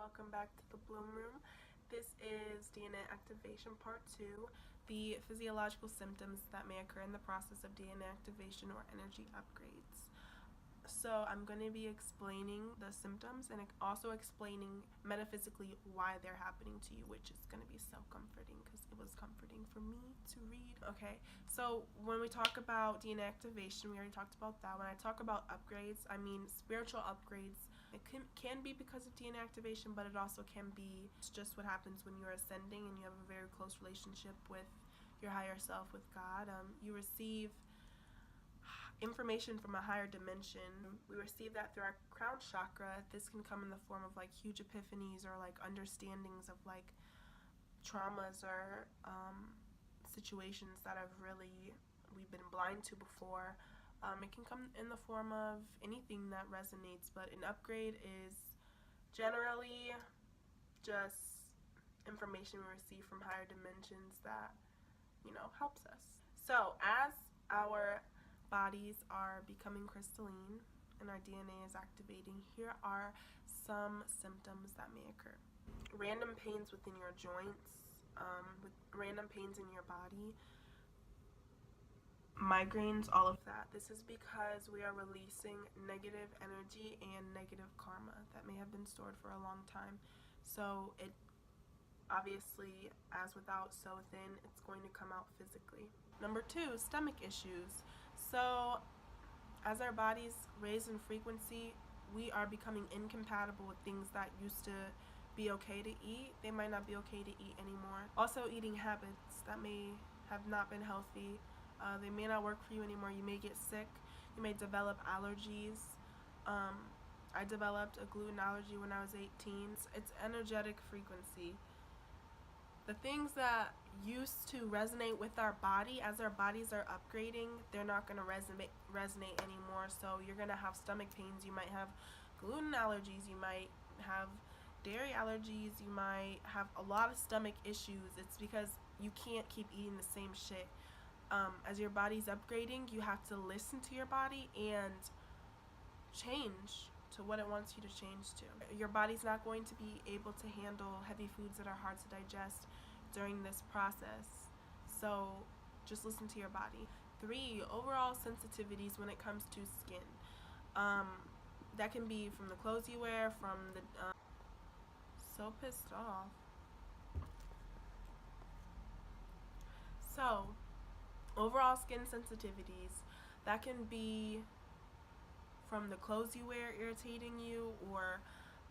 welcome back to the Bloom Room. This is DNA activation part 2, the physiological symptoms that may occur in the process of DNA activation or energy upgrades. So I'm going to be explaining the symptoms and also explaining metaphysically why they're happening to you, which is going to be so comforting because it was comforting for me to read. Okay, so when we talk about DNA activation, we already talked about that. When I talk about upgrades, I mean spiritual upgrades. It can be because of DNA activation, but it also can be just what happens when you're ascending and you have a very close relationship with your higher self, with God. You receive information from a higher dimension. We receive that through our crown chakra. This can come in the form of like huge epiphanies or like understandings of like traumas or situations that we've been blind to before. It can come in the form of anything that resonates, but an upgrade is generally just information we receive from higher dimensions that, helps us. So as our bodies are becoming crystalline and our DNA is activating, here are some symptoms that may occur. Random pains within your joints, with random pains in your body, migraines, all of that. This is because we are releasing negative energy and negative karma that may have been stored for a long time. So it obviously, as without, so within, it's going to come out physically. Number 2, stomach issues. So as our bodies raise in frequency, we are becoming incompatible with things that used to be okay to eat. They might not be okay to eat anymore. Also eating habits that may have not been healthy. They may not work for you anymore. You may get sick. You may develop allergies. I developed a gluten allergy when I was 18. It's energetic frequency. The things that used to resonate with our body, as our bodies are upgrading, they're not going to resonate anymore. So you're going to have stomach pains. You might have gluten allergies. You might have dairy allergies. You might have a lot of stomach issues. It's because you can't keep eating the same shit. As your body's upgrading, you have to listen to your body and change to what it wants you to change to. Your body's not going to be able to handle heavy foods that are hard to digest during this process. So just listen to your body. 3, overall sensitivities when it comes to skin. That can be from the clothes you wear, from the so pissed off. So overall skin sensitivities, that can be from the clothes you wear irritating you, or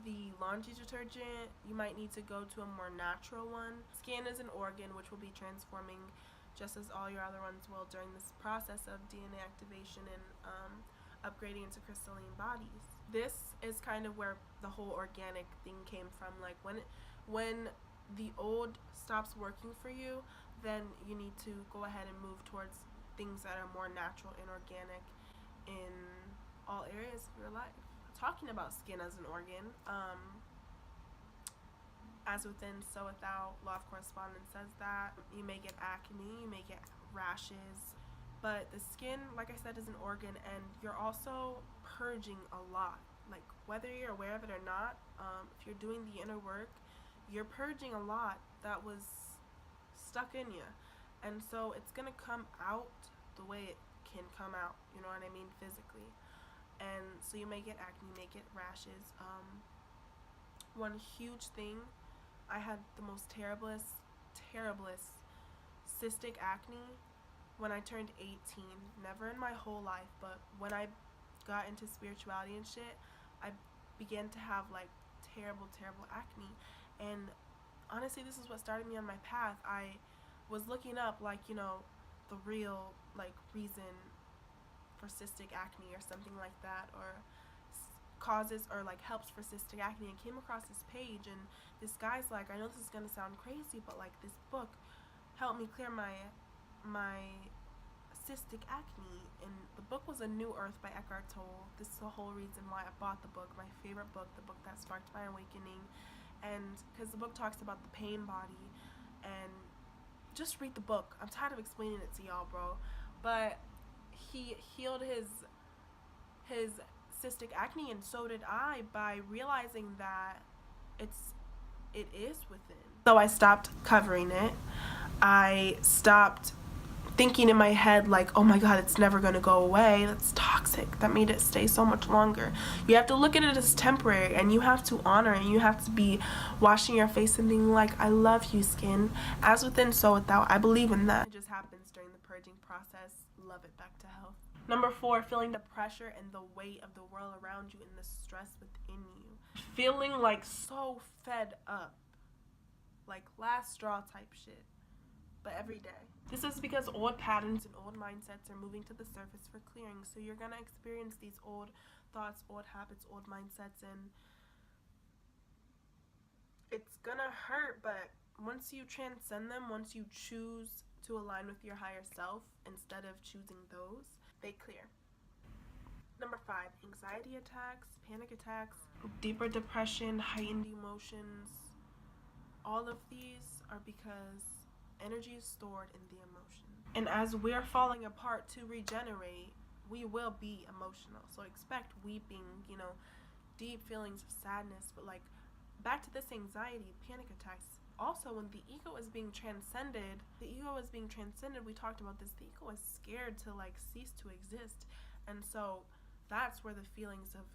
the laundry detergent. You might need to go to a more natural one. Skin is an organ which will be transforming just as all your other ones will during this process of DNA activation and upgrading into crystalline bodies. This is kind of where the whole organic thing came from. Like when the old stops working for you, then you need to go ahead and move towards things that are more natural and organic in all areas of your life. Talking about skin as an organ, as within, so without, law of correspondence says that. You may get acne, you may get rashes, but the skin, like I said, is an organ, and you're also purging a lot. Like, whether you're aware of it or not, if you're doing the inner work, you're purging a lot that was stuck in you, and so it's gonna come out the way it can come out, you know what I mean, physically. And so you may get acne, you may get rashes. One huge thing, I had the most terriblest cystic acne when I turned 18. Never in my whole life, but when I got into spirituality and shit, I began to have like terrible acne. And honestly, this is what started me on my path. I was looking up like, the real like reason for cystic acne or something like that, or causes or like helps for cystic acne, and came across this page, and this guy's like, I know this is gonna sound crazy, but like this book helped me clear my cystic acne. And the book was A New Earth by Eckhart Tolle. This is the whole reason why I bought the book, my favorite book, the book that sparked my awakening. And because the book talks about the pain body, and just read the book. I'm tired of explaining it to y'all, bro. But he healed his cystic acne, and so did I, by realizing that it is within. So I stopped covering it. I stopped thinking in my head like, oh my god, it's never gonna go away. That's toxic. That made it stay so much longer. You have to look at it as temporary, and you have to honor it, and you have to be washing your face and being like, I love you, skin. As within, so without. I believe in that. It just happens during the purging process. Love it back to health. Number 4, feeling the pressure and the weight of the world around you and the stress within you. Feeling like so fed up. Like last straw type shit. But every day. This is because old patterns and old mindsets are moving to the surface for clearing. So you're going to experience these old thoughts, old habits, old mindsets, and it's going to hurt. But once you transcend them, once you choose to align with your higher self instead of choosing those, they clear. Number 5, anxiety attacks, panic attacks, deeper depression, heightened emotions. All of these are because energy is stored in the emotion. And as we're falling apart to regenerate, we will be emotional. So expect weeping, deep feelings of sadness. But like, back to this anxiety, panic attacks. Also, when the ego is being transcended, we talked about this, the ego is scared to like cease to exist. And so that's where the feelings of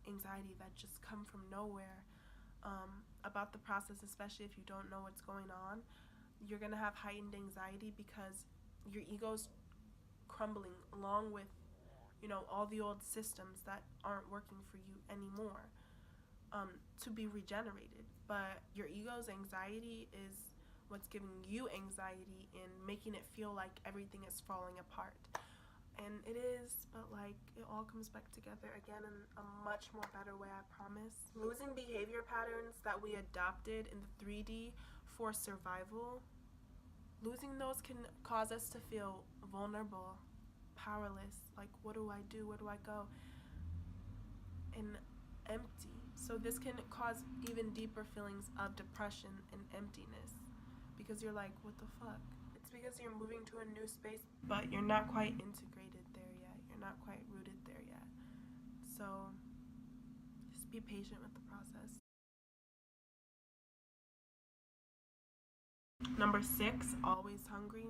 anxiety that just come from nowhere about the process, especially if you don't know what's going on, you're going to have heightened anxiety because your ego's crumbling along with, all the old systems that aren't working for you anymore to be regenerated. But your ego's anxiety is what's giving you anxiety and making it feel like everything is falling apart. And it is, but like, it all comes back together again in a much more better way, I promise. Losing behavior patterns that we adopted in the 3D for survival, losing those can cause us to feel vulnerable, powerless, like what do I do, where do I go, and empty. So this can cause even deeper feelings of depression and emptiness because you're like, what the fuck? It's because you're moving to a new space, but you're not quite integrated there yet. You're not quite rooted there yet. So just be patient with the process. Number 6, always hungry.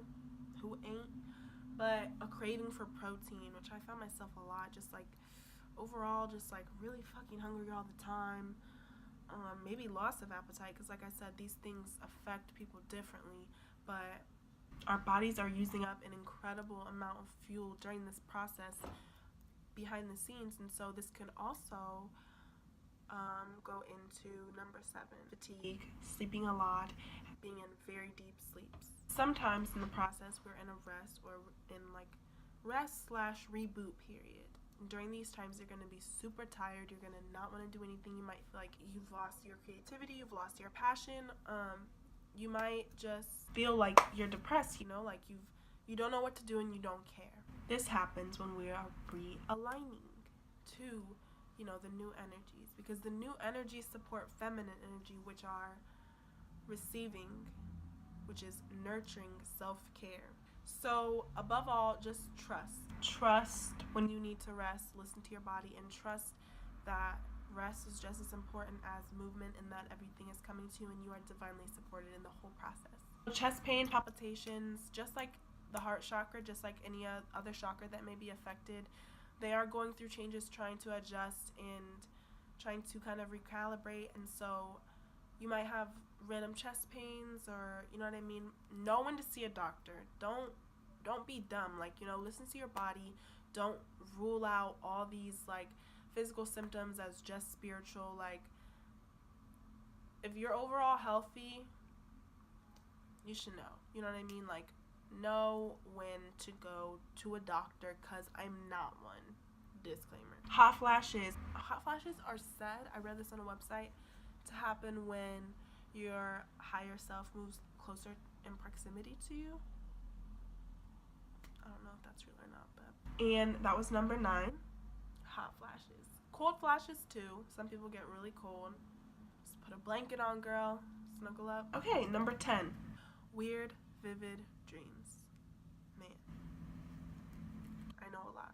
Who ain't? But a craving for protein, which I found myself a lot, just like overall just like really fucking hungry all the time. Maybe loss of appetite, because like I said, these things affect people differently, but our bodies are using up an incredible amount of fuel during this process behind the scenes, and so this can also go into number 7, fatigue, sleeping a lot, being in very deep sleeps. Sometimes in the process we're in a rest or in like rest/reboot period. During these times you're going to be super tired, you're going to not want to do anything, you might feel like you've lost your creativity, you've lost your passion, you might just feel like you're depressed, like you don't know what to do and you don't care. This happens when we are realigning to the new energies, because the new energies support feminine energy, which are receiving, which is nurturing, self-care. So above all, just trust when you need to rest, listen to your body, and trust that rest is just as important as movement, and that everything is coming to you and you are divinely supported in the whole process. Chest pain, palpitations, just like the heart chakra, just like any other chakra that may be affected, they are going through changes, trying to adjust and trying to kind of recalibrate. And so you might have random chest pains, or know when to see a doctor. Don't be dumb, listen to your body. Don't rule out all these like physical symptoms as just spiritual. Like, if you're overall healthy, you should know, like, know when to go to a doctor, because I'm not one. Disclaimer. Hot flashes are said, I read this on a website, to happen when your higher self moves closer in proximity to you. I don't know if that's real or not, but. And that was number 9, hot flashes. Cold flashes too. Some people get really cold. Just put a blanket on, girl. Snuggle up. Okay, number 10, weird, vivid dreams. Man, I know a lot.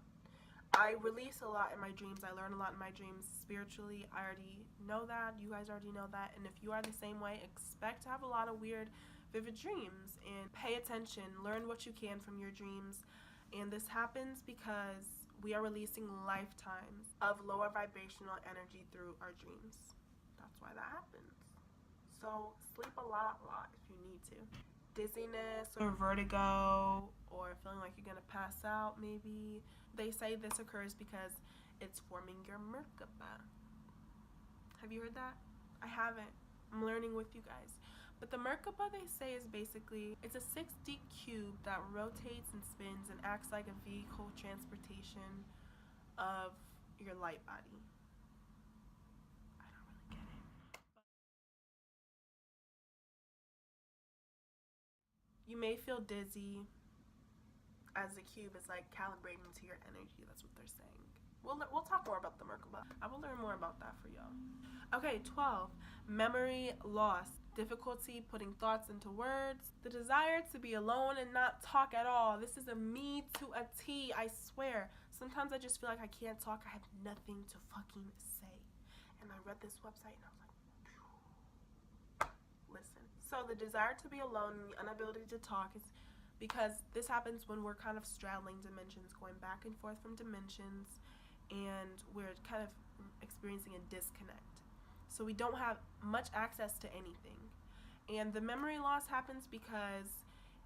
I release a lot in my dreams. I learn a lot in my dreams spiritually. I already know that. You guys already know that. And if you are the same way, expect to have a lot of weird, vivid dreams. And pay attention. Learn what you can from your dreams. And this happens because we are releasing lifetimes of lower vibrational energy through our dreams. That's why that happens. So sleep a lot if you need to. Dizziness or vertigo or feeling like you're gonna pass out maybe. They say this occurs because it's forming your Merkaba. Have you heard that? I haven't. I'm learning with you guys. But the Merkaba, they say, is basically, it's a 6D cube that rotates and spins and acts like a vehicle transportation of your light body. I don't really get it. You may feel dizzy as the cube is like calibrating to your energy. That's what they're saying. We'll talk more about the Merkaba. I will learn more about that for y'all. Okay, 12. Memory loss. Difficulty putting thoughts into words. The desire to be alone and not talk at all. This is a me to a T, I swear. Sometimes I just feel like I can't talk. I have nothing to fucking say. And I read this website and I was like, listen. So the desire to be alone and the inability to talk is because this happens when we're kind of straddling dimensions, going back and forth from dimensions, and we're kind of experiencing a disconnect. So we don't have much access to anything. And the memory loss happens because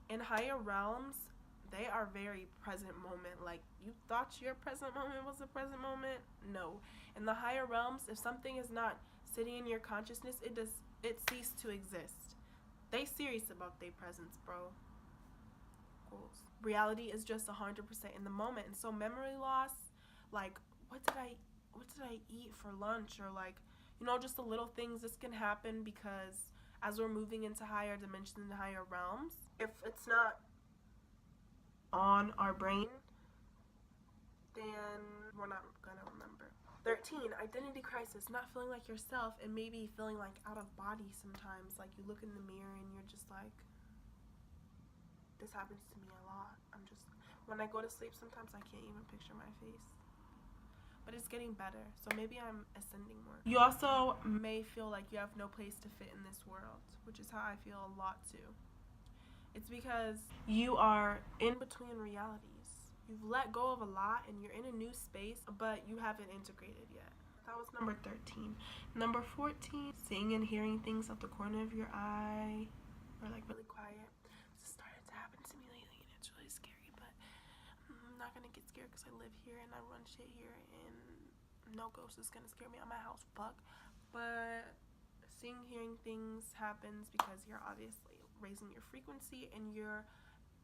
in higher realms, they are very present moment. Like, you thought your present moment was a present moment? No. In the higher realms, if something is not sitting in your consciousness, it ceased to exist. They serious about their presence, bro. Reality is just 100% in the moment. And so memory loss, like, what did I eat for lunch, or like, you know, just the little things. This can happen because as we're moving into higher dimensions and higher realms, if it's not on our brain, then we're not gonna remember. 13, identity crisis, not feeling like yourself, and maybe feeling like out of body sometimes. Like, you look in the mirror and you're just like, this happens to me a lot. When I go to sleep, sometimes I can't even picture my face. But it's getting better, so maybe I'm ascending more. You also may feel like you have no place to fit in this world, which is how I feel a lot too. It's because you are in between realities. You've let go of a lot and you're in a new space, but you haven't integrated yet. That was number 13. Number 14, seeing and hearing things out the corner of your eye, or like really quiet. This started to happen to me lately and it's really scary, but I'm not gonna get scared because I live here and I run shit here and no ghost is gonna scare me out my house, fuck. But seeing, hearing things happens because you're obviously raising your frequency and you're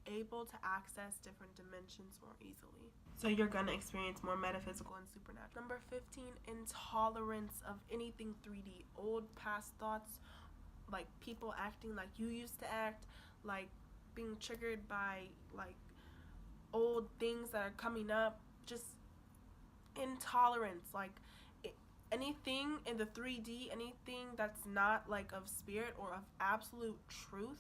able to access different dimensions more easily. So you're gonna experience more metaphysical and supernatural. Number 15, intolerance of anything 3D. Old past thoughts, like people acting like you used to act, like being triggered by like old things that are coming up. Just intolerance, like anything in the 3D, anything that's not like of spirit or of absolute truth,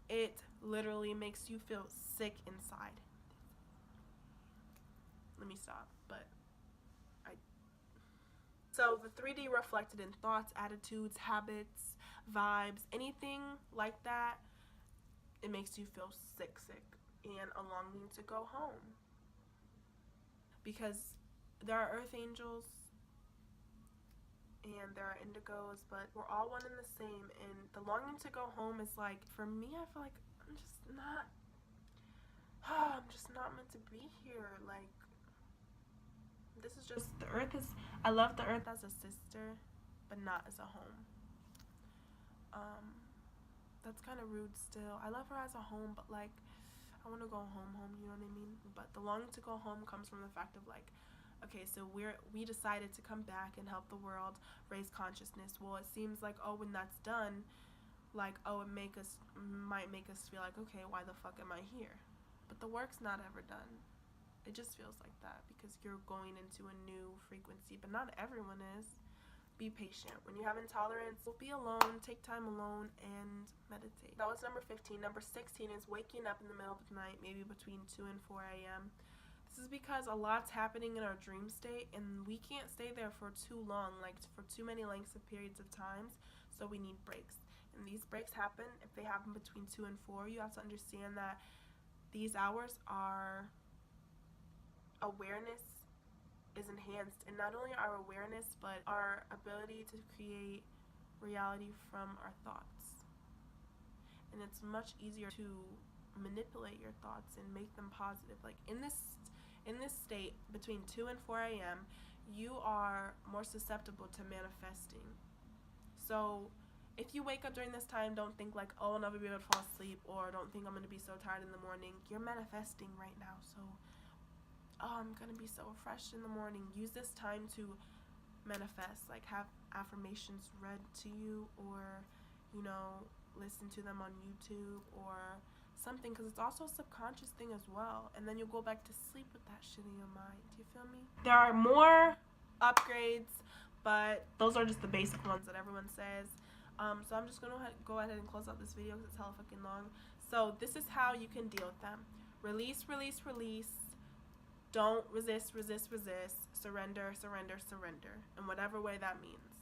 it literally makes you feel sick inside. Let me stop, so the 3D reflected in thoughts, attitudes, habits, vibes, anything like that, it makes you feel sick, and a longing to go home. Because there are earth angels and there are indigos, but we're all one and the same, and the longing to go home is like, for me, I feel like I'm just not meant to be here. Like, this is just, the earth is, I love the earth as a sister, but not as a home. That's kind of rude still. I love her as a home, but like, I want to go home, you know what I mean? But the longing to go home comes from the fact of like, okay, so we decided to come back and help the world raise consciousness. Well, it seems like, oh, when that's done, like, oh, it might make us feel like, okay, why the fuck am I here? But the work's not ever done. It just feels like that because you're going into a new frequency, but not everyone is. Be patient. When you have intolerance, be alone, take time alone, and meditate. That was number 15. Number 16 is waking up in the middle of the night, maybe between 2 and 4 a.m. This is because a lot's happening in our dream state, and we can't stay there for too long, like for too many lengths of periods of times, so we need breaks. And these breaks happen, if they happen between 2 and 4, you have to understand that these hours are awareness is enhanced, and not only our awareness, but our ability to create reality from our thoughts. And it's much easier to manipulate your thoughts and make them positive. Like in this state between 2 and 4 a.m., you are more susceptible to manifesting. So if you wake up during this time, don't think like, oh, I'll never be able to fall asleep, or don't think I'm going to be so tired in the morning. You're manifesting right now. So, oh, I'm going to be so refreshed in the morning. Use this time to manifest. Like have affirmations read to you, or, you know, listen to them on YouTube or something, because it's also a subconscious thing as well. And then you'll go back to sleep with that shit in your mind. Do you feel me? There are more upgrades, but those are just the basic ones that everyone says. So I'm just going to go ahead and close out this video because it's hella fucking long. So this is how you can deal with them. Release, release, release. Don't resist, resist, resist. Surrender, surrender, surrender. In whatever way that means.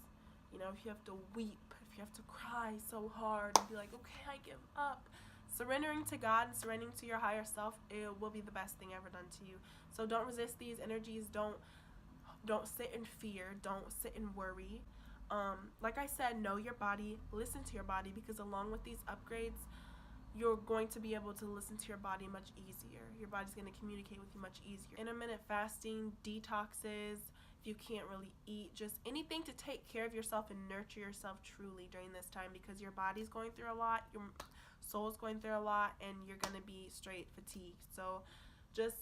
You know, if you have to weep, if you have to cry so hard and be like, okay, I give up. Surrendering to God and surrendering to your higher self, it will be the best thing ever done to you. So don't resist these energies. Don't sit in fear. Don't sit in worry. Like I said, know your body, listen to your body, because along with these upgrades, you're going to be able to listen to your body much easier. Your body's going to communicate with you much easier. Intermittent fasting, detoxes, if you can't really eat, just anything to take care of yourself and nurture yourself truly during this time, because your body's going through a lot, your soul's going through a lot, and you're going to be straight fatigued. So just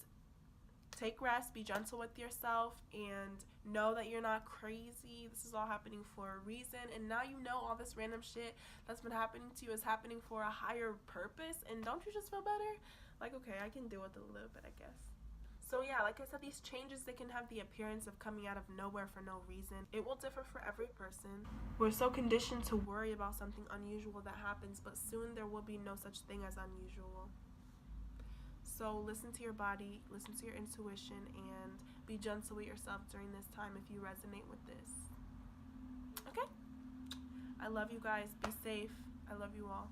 take rest, be gentle with yourself, and know that you're not crazy. This is all happening for a reason, and now you know all this random shit that's been happening to you is happening for a higher purpose. And don't you just feel better? Like, okay, I can deal with it a little bit, I guess. So yeah, like I said, these changes, they can have the appearance of coming out of nowhere for no reason. It will differ for every person. We're so conditioned to worry about something unusual that happens, but soon there will be no such thing as unusual. So listen to your body, listen to your intuition, and be gentle with yourself during this time if you resonate with this. Okay? I love you guys. Be safe. I love you all.